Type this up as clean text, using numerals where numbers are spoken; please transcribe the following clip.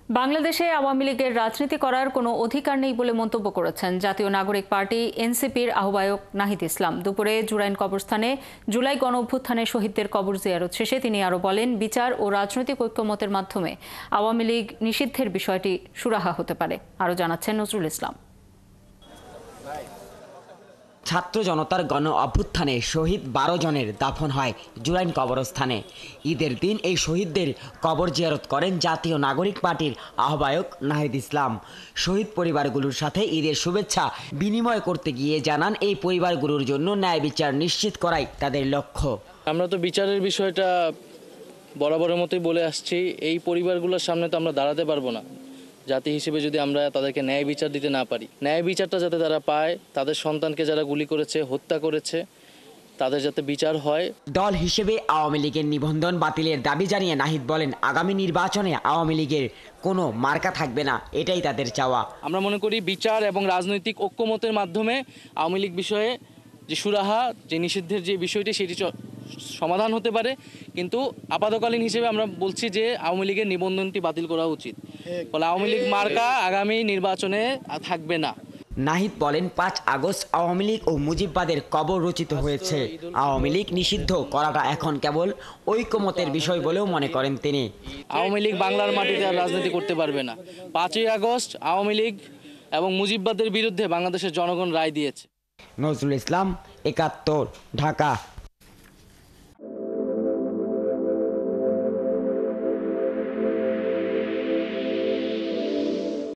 বাংলাদেশে আওয়ামী লীগের রাজনীতি করার কোনো অধিকার নেই বলে মন্তব্য করেছেন জাতীয় নাগরিক পার্টি এনসিপির আহ্বায়ক নাহিদ ইসলাম। দুপুরে জুরাইন কবরস্থানে জুলাই গণঅভ্যুত্থানে শহীদদের কবর জিয়ারত শেষে তিনি আরও বলেন, বিচার ও রাজনৈতিক ঐক্যমতের মাধ্যমে আওয়ামী লীগ নিষিদ্ধের বিষয়টি সুরাহা হতে পারে। আরও জানাচ্ছেন নজরুল ইসলাম। ছাত্র জনতার গণ অভ্যুত্থানে শহীদ 12 জনের দাফন হয় জুরাইন কবরস্থানে। ঈদের দিন এই শহীদদের কবর জিয়ারত করেন জাতীয় নাগরিক পার্টির আহ্বায়ক নাহিদ ইসলাম। শহীদ পরিবারগুলোর সাথে ঈদের শুভেচ্ছা বিনিময় করতে গিয়ে জানান, এই পরিবারগুলোর জন্য ন্যায় বিচার নিশ্চিত করাই তাদের লক্ষ্য। আমরা তো বিচারের বিষয়টা বরাবরের মতোই বলে আসছি, এই পরিবারগুলোর সামনে তো আমরা দাঁড়াতে পারবো না জাতি হিসেবে যদি আমরা তাদেরকে ন্যায় বিচার দিতে না পারি। ন্যায় বিচারটা যাতে তারা পায়, তাদের সন্তানকে যারা গুলি করেছে, হত্যা করেছে, তাদের যাতে বিচার হয়। দল হিসেবে আওয়ামী লীগের নিবন্ধন বাতিলের দাবি জানিয়ে নাহিদ বলেন, আগামী নির্বাচনে আওয়ামী লীগের কোনো মার্কা থাকবে না, এটাই তাদের চাওয়া। আমরা মনে করি বিচার এবং রাজনৈতিক ঐক্যমতের মাধ্যমে আওয়ামী লীগ বিষয়ে যে সুরাহা, যে নিষিদ্ধের যে বিষয়টি, সেটি সমাধান হতে পারে। কিন্তু আপাতকালীন হিসেবে আমরা বলছি যে আওয়ামী লীগের নিবন্ধনটি বাতিল করা উচিত। ফলে আওয়ামী লীগ মার্কা আগামী নির্বাচনে থাকবে না। নাহিদ বলেন, 5 আগস্ট আওয়ামী লীগ ও মুজিববাদের কবর রচিত হয়েছে। আওয়ামী লীগ নিষিদ্ধ করাটা এখন কেবল ঐকমত্যের বিষয় বলেও মনে করেন তিনি। আওয়ামী লীগ বাংলার মাটিতে আর রাজনীতি করতে পারবে না। 5ই আগস্ট আওয়ামী লীগ এবং মুজিববাদের বিরুদ্ধে বাংলাদেশের জনগণ রায় দিয়েছে। নজরুল ইসলাম, 71, ঢাকা।